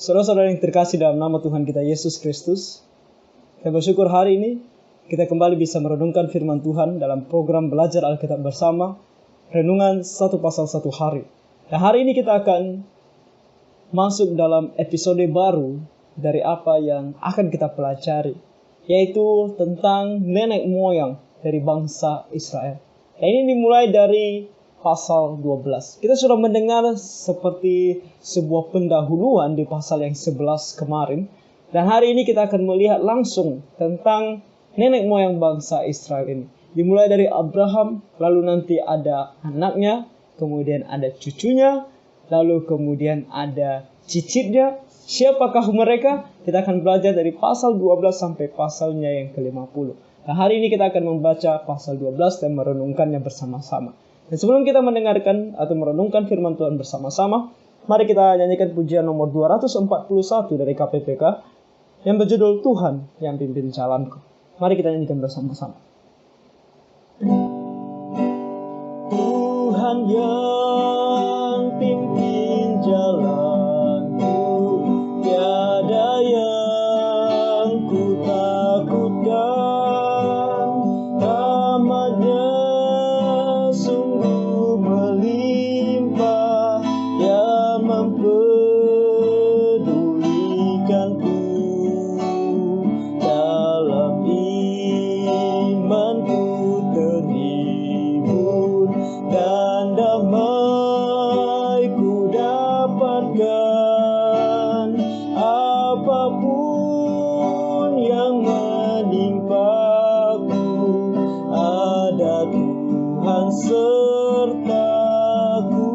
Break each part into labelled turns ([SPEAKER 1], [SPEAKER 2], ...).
[SPEAKER 1] Saudara-saudara yang terkasih dalam nama Tuhan kita Yesus Kristus, saya bersyukur hari ini kita kembali bisa merenungkan firman Tuhan dalam program Belajar Alkitab Bersama, Renungan satu pasal satu hari. Dan hari ini kita akan masuk dalam episode baru dari apa yang akan kita pelajari, yaitu tentang nenek moyang dari bangsa Israel. Dan ini dimulai dari pasal 12. Kita sudah mendengar seperti sebuah pendahuluan di pasal yang 11 kemarin. Dan hari ini kita akan melihat langsung tentang nenek moyang bangsa Israel ini. Dimulai dari Abraham, lalu nanti ada anaknya, kemudian ada cucunya, lalu kemudian ada cicitnya. Siapakah mereka? Kita akan belajar dari pasal 12 sampai pasalnya yang ke-50. Nah, hari ini kita akan membaca pasal 12 dan merenungkannya bersama-sama. Dan sebelum kita mendengarkan atau merenungkan firman Tuhan bersama-sama, mari kita nyanyikan pujian nomor 241 dari KPPK yang berjudul Tuhan yang pimpin jalanku. Mari kita nyanyikan bersama-sama. Tuhan yang pimpin jalanku, tiada yang ku takutkan. Rahmat-Nya sungguh melimpah, yang mempedulikanku. Dalam imanku terhibur, dan damai ku dapatkan. Apapun yang menimpaku, ada Tuhan sertaku.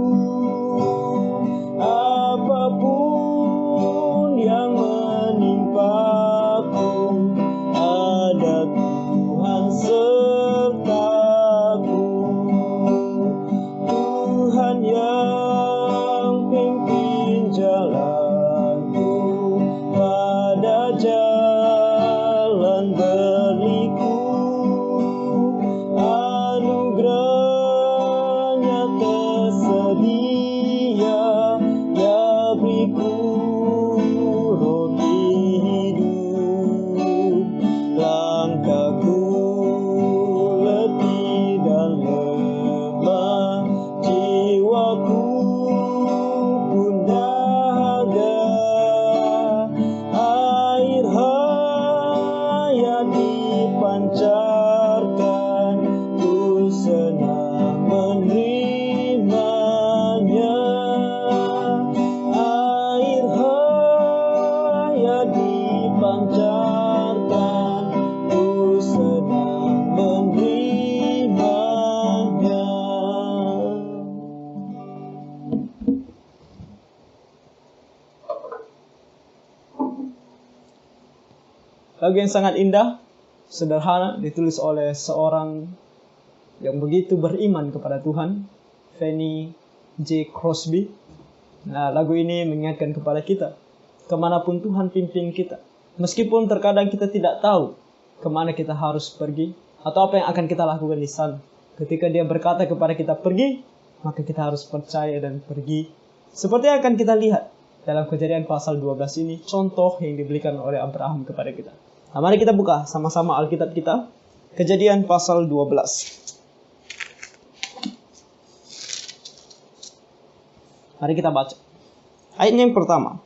[SPEAKER 1] Apapun yang menimpaku, ada Tuhan sertaku. Tuhan yang pimpin jalanku, pada jalan berliku. Anugerah-Nya tersedia, Dia beriku roti hidup. Langkahku letih dan lemah, jiwaku pun dahaga. Air hayat dipancarkan, ku senang menerimanya. Air hayat dipancarkan, ku senang menerimanya. Lagu yang sangat indah, sederhana, ditulis oleh seorang yang begitu beriman kepada Tuhan, Fanny J. Crosby. Nah, lagu ini mengingatkan kepada kita, kemanapun Tuhan pimpin kita, meskipun terkadang kita tidak tahu kemana kita harus pergi, atau apa yang akan kita lakukan di sana. Ketika Dia berkata kepada kita pergi, maka kita harus percaya dan pergi. Seperti yang akan kita lihat dalam Kejadian pasal 12 ini, contoh yang diberikan oleh Abraham kepada kita. Nah, mari kita buka sama-sama Alkitab kita, Kejadian pasal 12. Mari kita baca. Ayatnya yang pertama.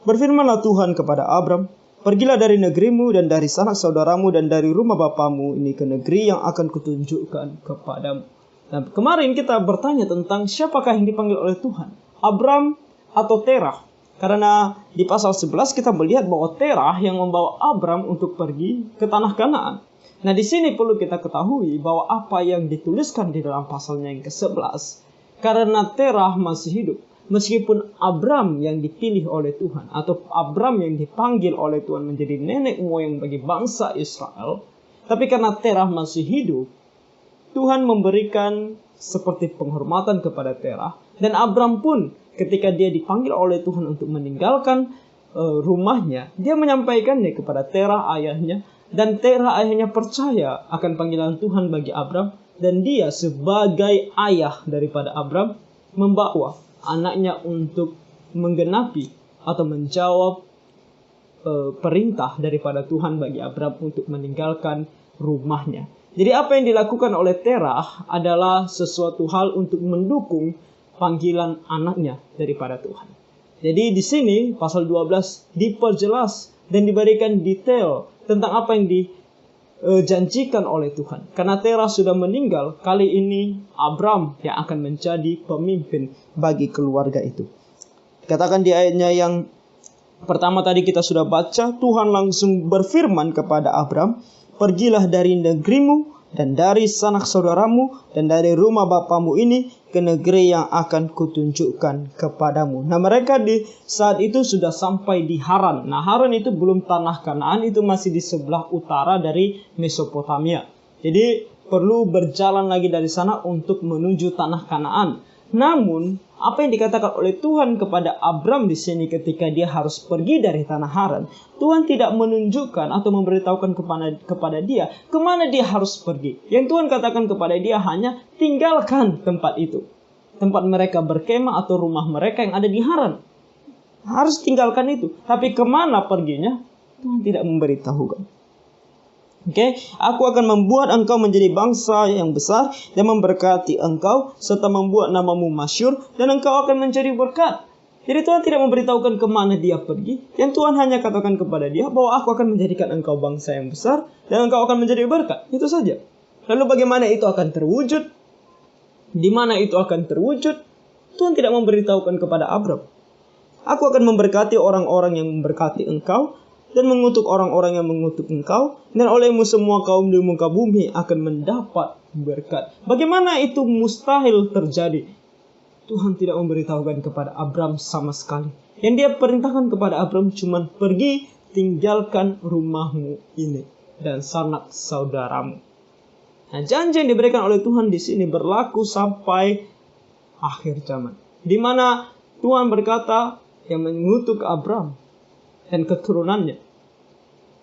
[SPEAKER 1] Berfirmanlah Tuhan kepada Abram, pergilah dari negerimu dan dari sanak saudaramu dan dari rumah bapamu ini ke negeri yang akan kutunjukkan kepadamu. Nah, kemarin kita bertanya tentang siapakah yang dipanggil oleh Tuhan, Abram atau Terah. Karena di pasal 11 kita melihat bahwa Terah yang membawa Abram untuk pergi ke tanah Kanaan. Nah, di sini perlu kita ketahui bahwa apa yang dituliskan di dalam pasalnya yang ke-11, karena Terah masih hidup, meskipun Abram yang dipilih oleh Tuhan atau Abram yang dipanggil oleh Tuhan menjadi nenek moyang bagi bangsa Israel, tapi karena Terah masih hidup, Tuhan memberikan seperti penghormatan kepada Terah. Dan Abram pun ketika dia dipanggil oleh Tuhan untuk meninggalkan rumahnya, dia menyampaikannya kepada Terah ayahnya. Dan Terah ayahnya percaya akan panggilan Tuhan bagi Abram. Dan dia sebagai ayah daripada Abram membawa anaknya untuk menggenapi atau menjawab perintah daripada Tuhan bagi Abram untuk meninggalkan rumahnya. Jadi apa yang dilakukan oleh Terah adalah sesuatu hal untuk mendukung panggilan anaknya daripada Tuhan. Jadi di sini pasal 12 diperjelas dan diberikan detail tentang apa yang dijanjikan oleh Tuhan. Karena Terah sudah meninggal, kali ini Abram yang akan menjadi pemimpin bagi keluarga itu. Katakan di ayatnya yang pertama tadi kita sudah baca, Tuhan langsung berfirman kepada Abram, "Pergilah dari negerimu dan dari sanak saudaramu dan dari rumah bapamu ini ke negeri yang akan kutunjukkan kepadamu." Nah, mereka di saat itu sudah sampai di Haran. Nah, Haran itu belum tanah Kanaan, itu masih di sebelah utara dari Mesopotamia. Jadi perlu berjalan lagi dari sana untuk menuju tanah Kanaan. Namun, apa yang dikatakan oleh Tuhan kepada Abram di sini ketika dia harus pergi dari tanah Haran, Tuhan tidak menunjukkan atau memberitahukan kepada dia kemana dia harus pergi. Yang Tuhan katakan kepada dia hanya tinggalkan tempat itu. Tempat mereka berkemah atau rumah mereka yang ada di Haran. Harus tinggalkan itu. Tapi kemana perginya, Tuhan tidak memberitahukan. Aku akan membuat engkau menjadi bangsa yang besar dan memberkati engkau serta membuat namamu masyhur dan engkau akan menjadi berkat. Jadi Tuhan tidak memberitahukan kemana dia pergi. Yang Tuhan hanya katakan kepada dia bahwa aku akan menjadikan engkau bangsa yang besar dan engkau akan menjadi berkat. Itu saja. Lalu bagaimana itu akan terwujud? Di mana itu akan terwujud? Tuhan tidak memberitahukan kepada Abram. Aku akan memberkati orang-orang yang memberkati engkau dan mengutuk orang-orang yang mengutuk engkau, dan olehmu semua kaum di muka bumi akan mendapat berkat. Bagaimana itu mustahil terjadi? Tuhan tidak memberitahukan kepada Abram sama sekali. Yang dia perintahkan kepada Abram cuma pergi, tinggalkan rumahmu ini dan sanak saudaramu. Nah, janji yang diberikan oleh Tuhan di sini berlaku sampai akhir zaman, di mana Tuhan berkata yang mengutuk Abram dan keturunannya.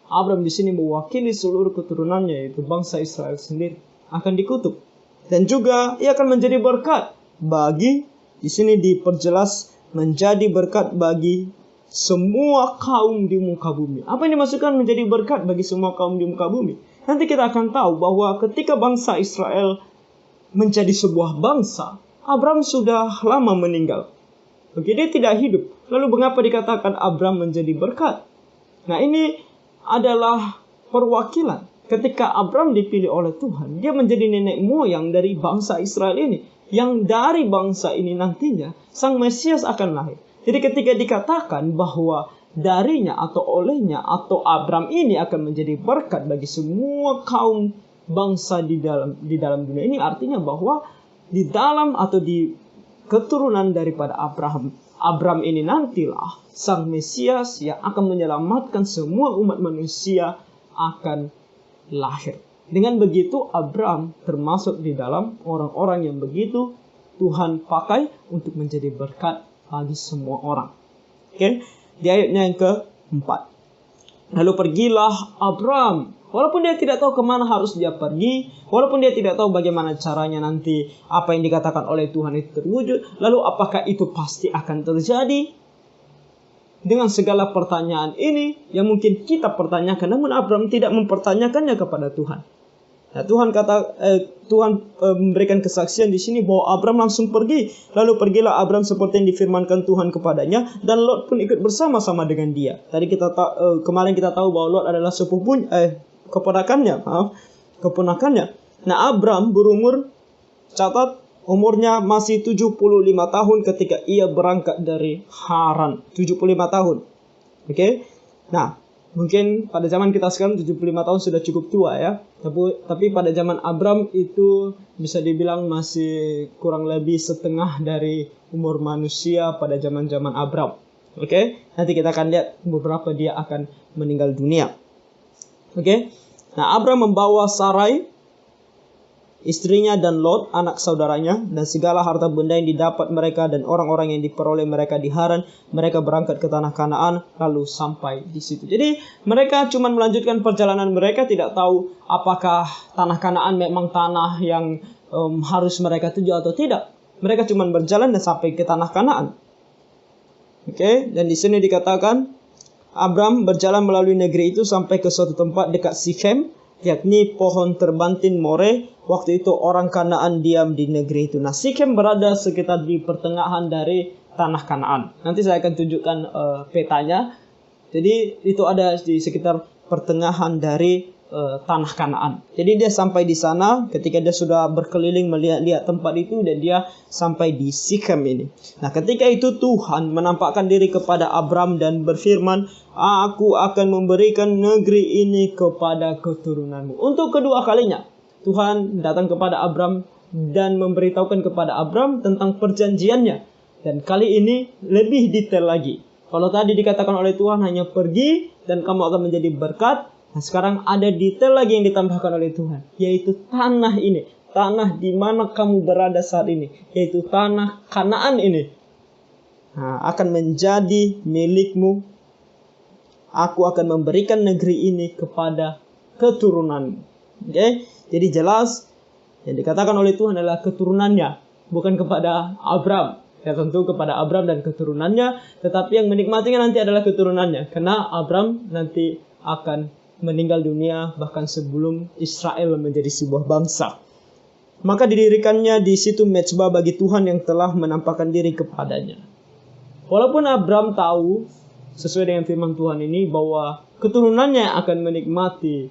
[SPEAKER 1] Abram di sini mewakili seluruh keturunannya, yaitu bangsa Israel sendiri, akan dikutuk. Dan juga ia akan menjadi berkat bagi, di sini diperjelas, menjadi berkat bagi semua kaum di muka bumi. Apa yang dimaksudkan menjadi berkat bagi semua kaum di muka bumi? Nanti kita akan tahu bahwa ketika bangsa Israel menjadi sebuah bangsa, Abram sudah lama meninggal. Dia tidak hidup. Lalu mengapa dikatakan Abram menjadi berkat? Nah, ini adalah perwakilan. Ketika Abram dipilih oleh Tuhan, dia menjadi nenek moyang dari bangsa Israel ini. Yang dari bangsa ini nantinya Sang Mesias akan lahir. Jadi ketika dikatakan bahwa darinya atau olehnya atau Abram ini akan menjadi berkat bagi semua kaum bangsa di dalam dunia ini, artinya bahwa di dalam atau di keturunan daripada Abram ini nantilah Sang Mesias yang akan menyelamatkan semua umat manusia akan lahir. Dengan begitu Abram termasuk di dalam orang-orang yang begitu Tuhan pakai untuk menjadi berkat bagi semua orang. Di ayatnya yang keempat. Lalu pergilah Abram. Walaupun dia tidak tahu kemana harus dia pergi, walaupun dia tidak tahu bagaimana caranya nanti apa yang dikatakan oleh Tuhan itu terwujud, lalu apakah itu pasti akan terjadi? Dengan segala pertanyaan ini yang mungkin kita pertanyakan, namun Abram tidak mempertanyakannya kepada Tuhan. Nah, Tuhan memberikan kesaksian di sini bahwa Abram langsung pergi. Lalu pergilah Abram seperti yang difirmankan Tuhan kepadanya, dan Lot pun ikut bersama-sama dengan dia. Tadi kemarin kita tahu bahwa Lot adalah keponakannya. Nah, Abram berumur, catat umurnya masih 75 tahun ketika ia berangkat dari Haran. 75 tahun. Nah, mungkin pada zaman kita sekarang 75 tahun sudah cukup tua ya. Tapi pada zaman Abram itu bisa dibilang masih kurang lebih setengah dari umur manusia pada zaman-zaman Abram. Nanti kita akan lihat beberapa dia akan meninggal dunia. Nah, Abram membawa Sarai, istrinya, dan Lot, anak saudaranya, dan segala harta benda yang didapat mereka dan orang-orang yang diperoleh mereka di Haran. Mereka berangkat ke tanah Kanaan, lalu sampai di situ. Jadi mereka cuma melanjutkan perjalanan mereka, tidak tahu apakah tanah Kanaan memang tanah yang harus mereka tuju atau tidak. Mereka cuma berjalan dan sampai ke tanah Kanaan. Oke, dan di sini dikatakan Abram berjalan melalui negeri itu sampai ke suatu tempat dekat Sikhem, yakni pohon terbantin More. Waktu itu orang Kanaan diam di negeri itu. Nah, Sikhem berada sekitar di pertengahan dari tanah Kanaan. Nanti saya akan tunjukkan petanya. Jadi itu ada di sekitar pertengahan dari tanah Kanaan. Jadi dia sampai di sana ketika dia sudah berkeliling melihat tempat itu, dan dia sampai di Sikhem ini. Nah, ketika itu Tuhan menampakkan diri kepada Abram dan berfirman, "Aku akan memberikan negeri ini kepada keturunanmu." Untuk kedua kalinya Tuhan datang kepada Abram dan memberitahukan kepada Abram tentang perjanjiannya. Dan kali ini lebih detail lagi. Kalau tadi dikatakan oleh Tuhan hanya pergi dan kamu akan menjadi berkat, nah sekarang ada detail lagi yang ditambahkan oleh Tuhan, yaitu tanah ini, tanah di mana kamu berada saat ini, yaitu tanah Kanaan ini, nah, akan menjadi milikmu. Aku akan memberikan negeri ini kepada keturunanmu. Oke? Jadi jelas yang dikatakan oleh Tuhan adalah keturunannya, bukan kepada Abram. Ya, tentu kepada Abram dan keturunannya, tetapi yang menikmatinya nanti adalah keturunannya, karena Abram nanti akan meninggal dunia bahkan sebelum Israel menjadi sebuah bangsa. Maka didirikannya di situ mezbah bagi Tuhan yang telah menampakkan diri kepadanya. Walaupun Abram tahu sesuai dengan firman Tuhan ini bahwa keturunannya akan menikmati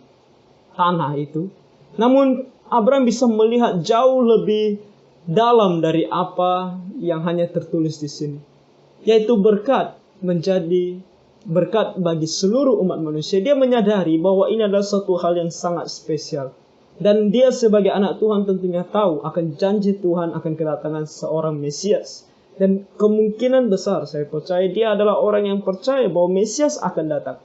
[SPEAKER 1] tanah itu, namun Abram bisa melihat jauh lebih dalam dari apa yang hanya tertulis di sini, yaitu berkat menjadi berkat bagi seluruh umat manusia. Dia menyadari bahwa ini adalah suatu hal yang sangat spesial, dan dia sebagai anak Tuhan tentunya tahu akan janji Tuhan akan kedatangan seorang Mesias, dan kemungkinan besar saya percaya dia adalah orang yang percaya bahwa Mesias akan datang,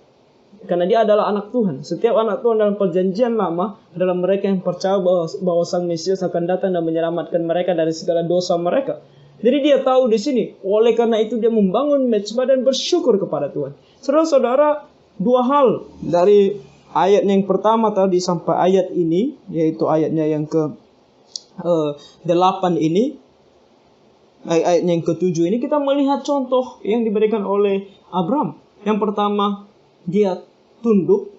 [SPEAKER 1] karena dia adalah anak Tuhan. Setiap anak Tuhan dalam perjanjian lama adalah mereka yang percaya bahwa Sang Mesias akan datang dan menyelamatkan mereka dari segala dosa mereka. Jadi dia tahu di sini. Oleh karena itu dia membangun mezbah dan bersyukur kepada Tuhan. Saudara-saudara, dua hal dari ayat yang pertama tadi sampai ayat ini, yaitu ayatnya yang ke-8 ini, ayat yang ke-7 ini, kita melihat contoh yang diberikan oleh Abram. Yang pertama, dia tunduk,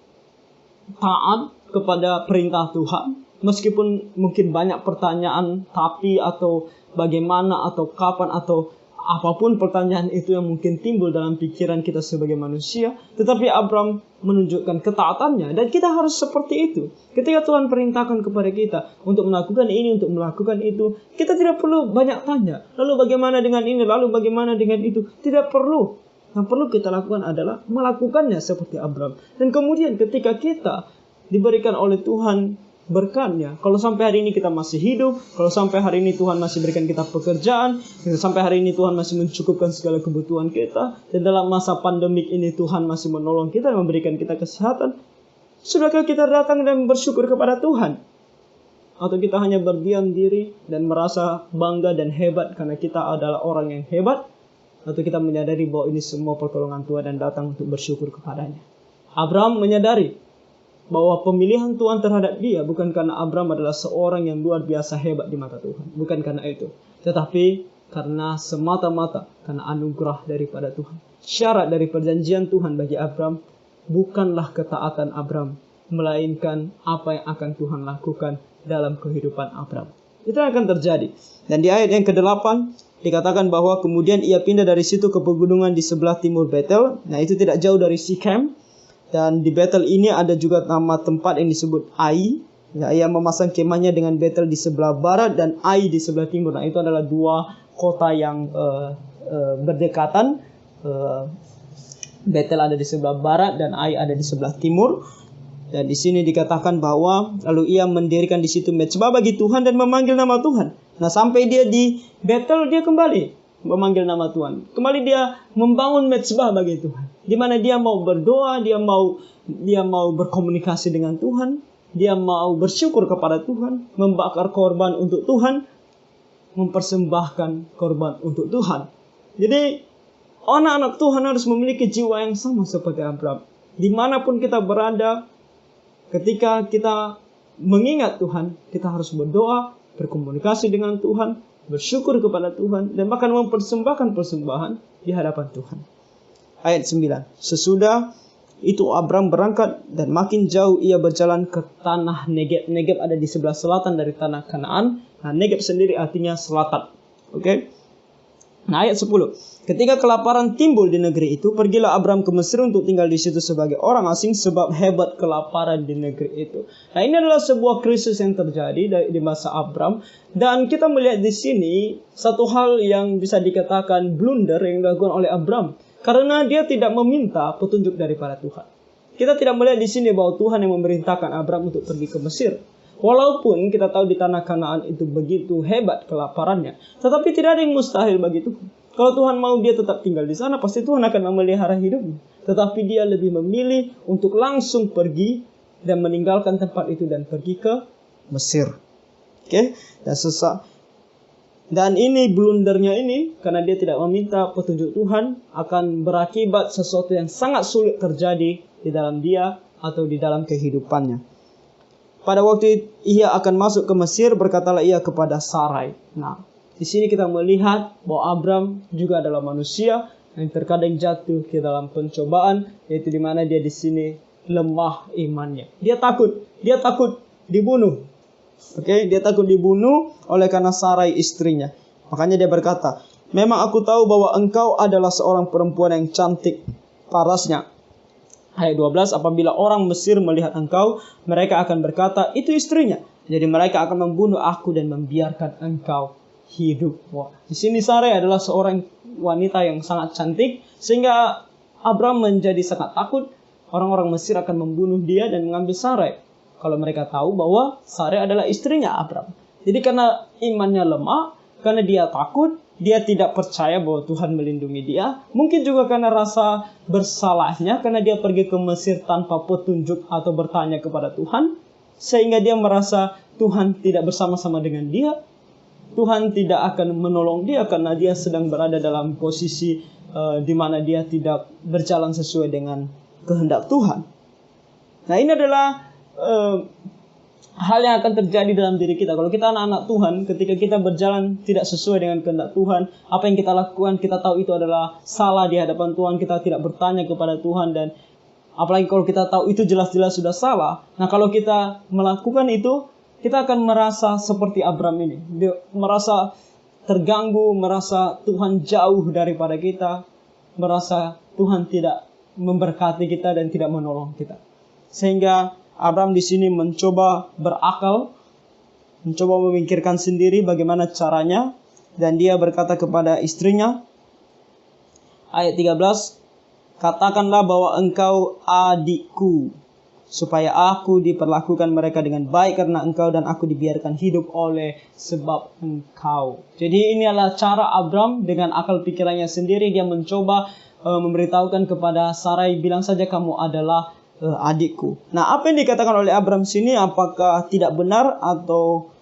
[SPEAKER 1] taat kepada perintah Tuhan. Meskipun mungkin banyak pertanyaan, tapi atau bagaimana, atau kapan, atau apapun pertanyaan itu yang mungkin timbul dalam pikiran kita sebagai manusia, tetapi Abram menunjukkan ketaatannya, dan kita harus seperti itu. Ketika Tuhan perintahkan kepada kita untuk melakukan ini, untuk melakukan itu, kita tidak perlu banyak tanya, lalu bagaimana dengan ini, lalu bagaimana dengan itu. Tidak perlu. Yang perlu kita lakukan adalah melakukannya seperti Abram. Dan kemudian ketika kita diberikan oleh Tuhan berkatnya, kalau sampai hari ini kita masih hidup, kalau sampai hari ini Tuhan masih berikan kita pekerjaan, sampai hari ini Tuhan masih mencukupkan segala kebutuhan kita, dan dalam masa pandemik ini Tuhan masih menolong kita dan memberikan kita kesehatan, sudahkah kita datang dan bersyukur kepada Tuhan? Atau kita hanya berdiam diri dan merasa bangga dan hebat karena kita adalah orang yang hebat? Atau kita menyadari bahwa ini semua pertolongan Tuhan dan datang untuk bersyukur kepadanya? Abram menyadari bahwa pemilihan Tuhan terhadap dia bukan karena Abram adalah seorang yang luar biasa hebat di mata Tuhan. Bukan karena itu. Tetapi karena semata-mata karena anugerah daripada Tuhan. Syarat dari perjanjian Tuhan bagi Abram bukanlah ketaatan Abram, melainkan apa yang akan Tuhan lakukan dalam kehidupan Abram. Itu yang akan terjadi. Dan di ayat yang ke-8 dikatakan bahwa kemudian ia pindah dari situ ke pegunungan di sebelah timur Betel. Nah, itu tidak jauh dari Sikhem. Dan di Betel ini ada juga nama tempat yang disebut Ai. Ya, ia memasang kemahnya dengan Betel di sebelah barat dan Ai di sebelah timur. Nah, itu adalah dua kota yang berdekatan. Betel ada di sebelah barat dan Ai ada di sebelah timur. Dan di sini dikatakan bahwa lalu ia mendirikan di situ mezbah bagi Tuhan dan memanggil nama Tuhan. Nah, sampai dia di Betel, dia kembali memanggil nama Tuhan. Kembali dia membangun mezbah bagi Tuhan, di mana dia mau berdoa, dia mau berkomunikasi dengan Tuhan, dia mau bersyukur kepada Tuhan, membakar korban untuk Tuhan, mempersembahkan korban untuk Tuhan. Jadi anak-anak Tuhan harus memiliki jiwa yang sama seperti Abram. Dimanapun kita berada, ketika kita mengingat Tuhan, kita harus berdoa, berkomunikasi dengan Tuhan, bersyukur kepada Tuhan, dan bahkan mempersembahkan persembahan di hadapan Tuhan. Ayat 9. Sesudah itu Abram berangkat dan makin jauh ia berjalan ke tanah Negeb. Negeb ada di sebelah selatan dari tanah Kanaan. Nah, Negeb sendiri artinya selatan. Oke. Nah, ayat 10. Ketika kelaparan timbul di negeri itu, pergilah Abram ke Mesir untuk tinggal di situ sebagai orang asing sebab hebat kelaparan di negeri itu. Nah, ini adalah sebuah krisis yang terjadi di masa Abram, dan kita melihat di sini satu hal yang bisa dikatakan blunder yang dilakukan oleh Abram karena dia tidak meminta petunjuk daripada Tuhan. Kita tidak melihat di sini bahwa Tuhan yang memerintahkan Abram untuk pergi ke Mesir. Walaupun kita tahu di tanah Kanaan itu begitu hebat kelaparannya, tetapi tidak ada yang mustahil bagi Tuhan. Kalau Tuhan mau dia tetap tinggal di sana, pasti Tuhan akan memelihara hidupnya. Tetapi dia lebih memilih untuk langsung pergi dan meninggalkan tempat itu dan pergi ke Mesir. Oke, dan ini blundernya ini karena dia tidak meminta petunjuk Tuhan akan berakibat sesuatu yang sangat sulit terjadi di dalam dia atau di dalam kehidupannya. Pada waktu ia akan masuk ke Mesir, berkatalah ia kepada Sarai. Nah, di sini kita melihat bahwa Abram juga adalah manusia yang terkadang jatuh ke dalam pencobaan, yaitu di mana dia di sini lemah imannya. Dia takut dibunuh. Oke, dia takut dibunuh oleh karena Sarai istrinya. Makanya dia berkata, "Memang aku tahu bahwa engkau adalah seorang perempuan yang cantik parasnya." Ayat 12, apabila orang Mesir melihat engkau, mereka akan berkata, itu istrinya. Jadi mereka akan membunuh aku dan membiarkan engkau hidup. Wah, di sini Sarai adalah seorang wanita yang sangat cantik, sehingga Abram menjadi sangat takut. Orang-orang Mesir akan membunuh dia dan mengambil Sarai. Kalau mereka tahu bahwa Sarai adalah istrinya Abram. Jadi karena imannya lemah, karena dia takut, dia tidak percaya bahwa Tuhan melindungi dia. Mungkin juga karena rasa bersalahnya, karena dia pergi ke Mesir tanpa petunjuk atau bertanya kepada Tuhan, sehingga dia merasa Tuhan tidak bersama-sama dengan dia. Tuhan tidak akan menolong dia karena dia sedang berada dalam posisi di mana dia tidak berjalan sesuai dengan kehendak Tuhan. Nah, ini adalah hal yang akan terjadi dalam diri kita. Kalau kita anak-anak Tuhan, ketika kita berjalan tidak sesuai dengan kehendak Tuhan, apa yang kita lakukan, kita tahu itu adalah salah di hadapan Tuhan, kita tidak bertanya kepada Tuhan, dan apalagi kalau kita tahu itu jelas-jelas sudah salah. Nah, kalau kita melakukan itu, kita akan merasa seperti Abram ini. Dia merasa terganggu, merasa Tuhan jauh daripada kita, merasa Tuhan tidak memberkati kita dan tidak menolong kita. Sehingga Abram di sini mencoba berakal, mencoba memikirkan sendiri bagaimana caranya, dan dia berkata kepada istrinya, ayat 13, katakanlah bahwa engkau adikku, supaya aku diperlakukan mereka dengan baik karena engkau, dan aku dibiarkan hidup oleh sebab engkau. Jadi ini adalah cara Abram dengan akal pikirannya sendiri. Dia mencoba memberitahukan kepada Sarai, bilang saja kamu adalah adikku. Nah, apa yang dikatakan oleh Abram sini, apakah tidak benar atau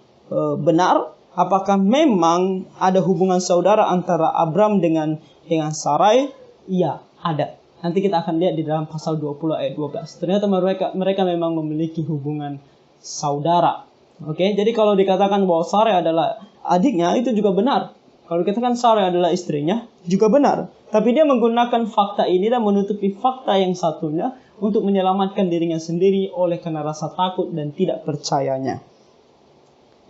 [SPEAKER 1] benar? Apakah memang ada hubungan saudara antara Abram dengan Sarai? Iya, ada. Nanti kita akan lihat di dalam pasal 20 ayat 12. Ternyata mereka memang memiliki hubungan saudara. Oke, jadi kalau dikatakan bahwa Sarai adalah adiknya, itu juga benar. Kalau dikatakan Sarai adalah istrinya, juga benar. Tapi dia menggunakan fakta ini dan menutupi fakta yang satunya untuk menyelamatkan dirinya sendiri oleh karena rasa takut dan tidak percayanya.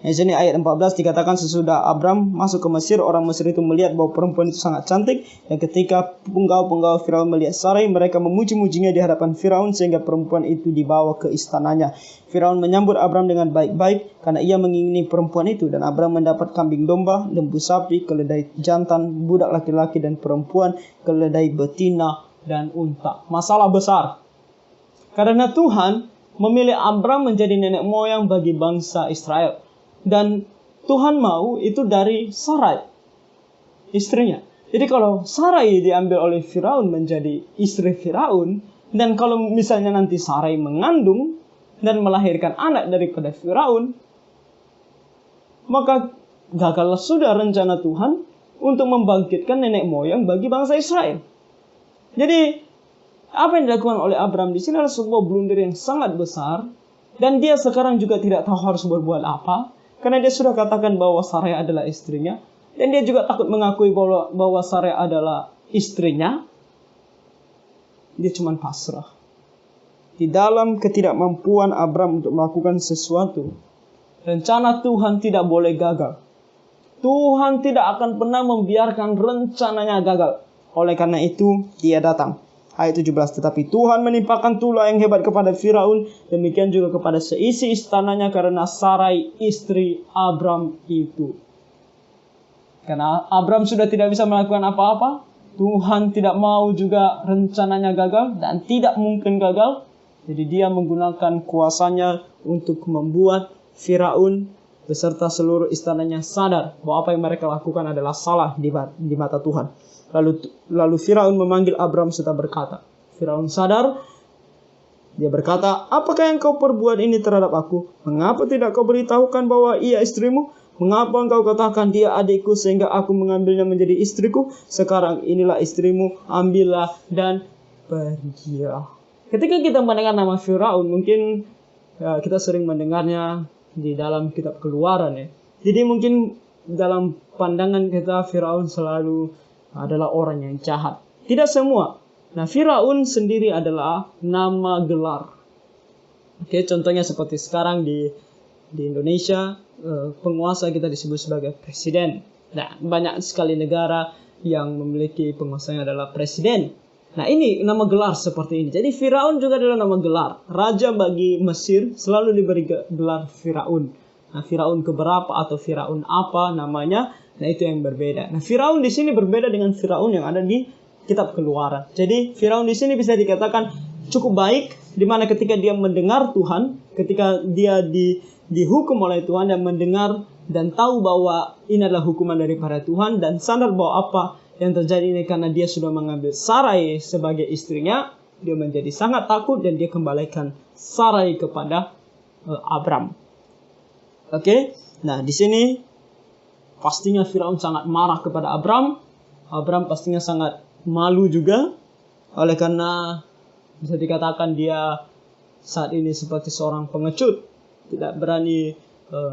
[SPEAKER 1] Di sini ayat 14 dikatakan, sesudah Abram masuk ke Mesir, orang Mesir itu melihat bahwa perempuan itu sangat cantik, dan ketika penggawa-penggawa Firaun melihat Sarai, mereka memuji-mujinya di hadapan Firaun sehingga perempuan itu dibawa ke istananya. Firaun menyambut Abram dengan baik-baik karena ia mengingini perempuan itu, dan Abram mendapat kambing domba, lembu sapi, keledai jantan, budak laki-laki dan perempuan, keledai betina dan unta. Masalah besar. Karena Tuhan memilih Abram menjadi nenek moyang bagi bangsa Israel. Dan Tuhan mau itu dari Sarai, istrinya. Jadi kalau Sarai diambil oleh Firaun menjadi istri Firaun, dan kalau misalnya nanti Sarai mengandung dan melahirkan anak daripada Firaun, maka gagallah sudah rencana Tuhan untuk membangkitkan nenek moyang bagi bangsa Israel. Jadi apa yang dilakukan oleh Abram di sini adalah sebuah blunder yang sangat besar, dan dia sekarang juga tidak tahu harus berbuat apa. Karena dia sudah katakan bahwa Sarai adalah istrinya. Dan dia juga takut mengakui bahwa Sarai adalah istrinya, dia cuma pasrah. Di dalam ketidakmampuan Abram untuk melakukan sesuatu, rencana Tuhan tidak boleh gagal. Tuhan tidak akan pernah membiarkan rencananya gagal. Oleh karena itu, dia datang. Ayat 17, tetapi Tuhan menimpakan tulah yang hebat kepada Firaun, demikian juga kepada seisi istananya karena Sarai istri Abram itu. Karena Abram sudah tidak bisa melakukan apa-apa, Tuhan tidak mau juga rencananya gagal dan tidak mungkin gagal. Jadi dia menggunakan kuasanya untuk membuat Firaun beserta seluruh istananya sadar bahwa apa yang mereka lakukan adalah salah di mata Tuhan. Lalu Firaun memanggil Abram serta berkata, Firaun sadar, dia berkata, apakah yang kau perbuat ini terhadap aku? Mengapa tidak kau beritahukan bahwa ia istrimu? Mengapa engkau katakan dia adikku sehingga aku mengambilnya menjadi istriku? Sekarang inilah istrimu, ambillah dan pergilah. Ketika kita mendengar nama Firaun, mungkin kita sering mendengarnya di dalam kitab Keluaran ya. Jadi mungkin dalam pandangan kita Firaun selalu adalah orang yang jahat. Tidak semua. Nah, Firaun sendiri adalah nama gelar. Oke, contohnya seperti sekarang di Indonesia, penguasa kita disebut sebagai presiden. Nah, banyak sekali negara yang memiliki penguasanya adalah presiden. Nah, ini nama gelar seperti ini. Jadi Firaun juga adalah nama gelar. Raja bagi Mesir selalu diberi gelar Firaun. Nah, Firaun keberapa atau Firaun apa namanya? Nah, itu yang berbeda. Nah, Firaun di sini berbeda dengan Firaun yang ada di kitab Keluaran. Jadi, Firaun di sini bisa dikatakan cukup baik, di mana ketika dia mendengar Tuhan, ketika dia dihukum oleh Tuhan dan mendengar dan tahu bahwa ini adalah hukuman daripada Tuhan dan sadar bahwa apa yang terjadi ini karena dia sudah mengambil Sarai sebagai istrinya, dia menjadi sangat takut dan dia kembalikan Sarai kepada Abram. Oke. Nah, di sini pastinya Firaun sangat marah kepada Abram. Abram pastinya sangat malu juga. Oleh karena bisa dikatakan dia saat ini seperti seorang pengecut. Tidak berani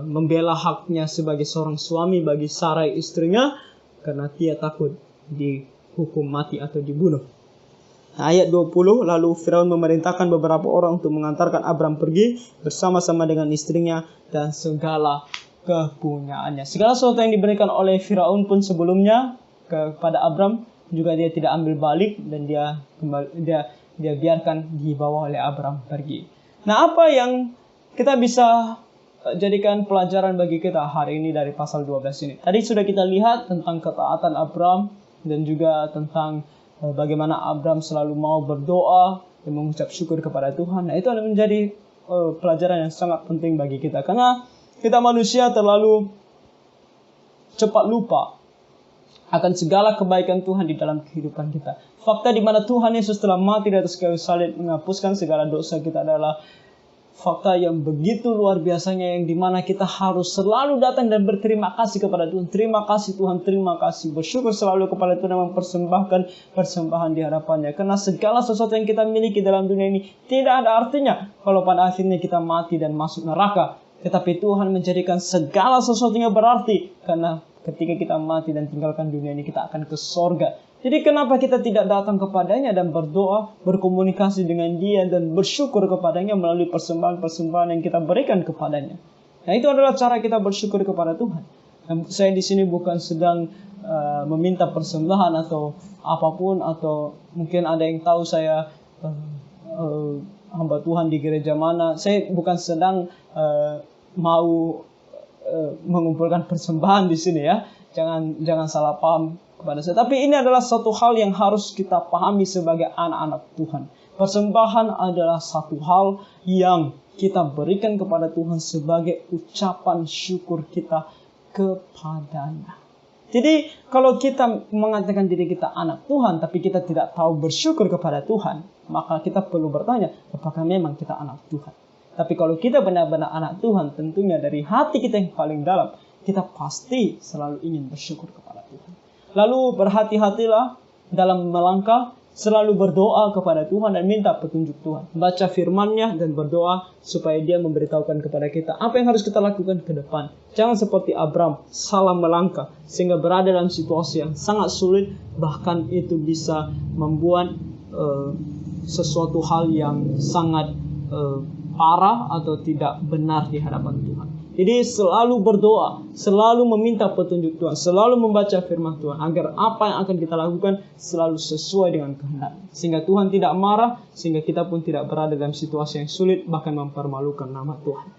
[SPEAKER 1] membela haknya sebagai seorang suami bagi Sarai istrinya. Karena dia takut dihukum mati atau dibunuh. Nah, ayat 20, lalu Firaun memerintahkan beberapa orang untuk mengantarkan Abram pergi bersama-sama dengan istrinya dan segala kepunyaannya. Segala sesuatu yang diberikan oleh Firaun pun sebelumnya kepada Abram juga dia tidak ambil balik dan dia biarkan dibawa oleh Abram pergi. Nah, apa yang kita bisa jadikan pelajaran bagi kita hari ini dari pasal 12 ini? Tadi sudah kita lihat tentang ketaatan Abram dan juga tentang bagaimana Abram selalu mau berdoa dan mengucap syukur kepada Tuhan. Nah, itu adalah menjadi pelajaran yang sangat penting bagi kita karena kita manusia terlalu cepat lupa akan segala kebaikan Tuhan di dalam kehidupan kita. Fakta di mana Tuhan Yesus telah mati di atas kayu salib menghapuskan segala dosa kita adalah fakta yang begitu luar biasanya, yang dimana kita harus selalu datang dan berterima kasih kepada Tuhan. Terima kasih Tuhan, terima kasih. Bersyukur selalu kepada Tuhan dan mempersembahkan persembahan di hadapannya. Karena segala sesuatu yang kita miliki dalam dunia ini tidak ada artinya kalau pada akhirnya kita mati dan masuk neraka. Tetapi Tuhan menjadikan segala sesuatunya berarti karena ketika kita mati dan tinggalkan dunia ini kita akan ke sorga. Jadi kenapa kita tidak datang kepadanya dan berdoa, berkomunikasi dengan dia dan bersyukur kepadanya melalui persembahan-persembahan yang kita berikan kepadanya. Nah, itu adalah cara kita bersyukur kepada Tuhan. Dan saya di sini bukan sedang meminta persembahan atau apapun, atau mungkin ada yang tahu saya hamba Tuhan di gereja mana. Saya bukan sedang mau mengumpulkan persembahan di sini ya. Jangan salah paham kepada saya. Tapi ini adalah satu hal yang harus kita pahami sebagai anak-anak Tuhan. Persembahan adalah satu hal yang kita berikan kepada Tuhan sebagai ucapan syukur kita kepadanya. Jadi kalau kita mengatakan diri kita anak Tuhan tapi kita tidak tahu bersyukur kepada Tuhan, maka kita perlu bertanya apakah memang kita anak Tuhan. Tapi kalau kita benar-benar anak Tuhan, tentunya dari hati kita yang paling dalam, kita pasti selalu ingin bersyukur kepada Tuhan. Lalu berhati-hatilah dalam melangkah, Selalu berdoa kepada Tuhan dan minta petunjuk Tuhan. Baca firman-Nya dan berdoa supaya Dia memberitahukan kepada kita apa yang harus kita lakukan ke depan. Jangan seperti Abraham, salah melangkah sehingga berada dalam situasi yang sangat sulit, bahkan itu bisa membuat sesuatu hal yang sangat parah atau tidak benar di hadapan Tuhan. Jadi selalu berdoa, selalu meminta petunjuk Tuhan, selalu membaca firman Tuhan agar apa yang akan kita lakukan selalu sesuai dengan kehendak. Sehingga Tuhan tidak marah, sehingga kita pun tidak berada dalam situasi yang sulit, bahkan mempermalukan nama Tuhan.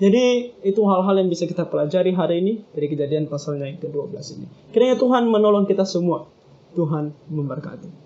[SPEAKER 1] Jadi itu hal-hal yang bisa kita pelajari hari ini dari Kejadian pasalnya yang ke-12 ini. Kiranya Tuhan menolong kita semua. Tuhan memberkati.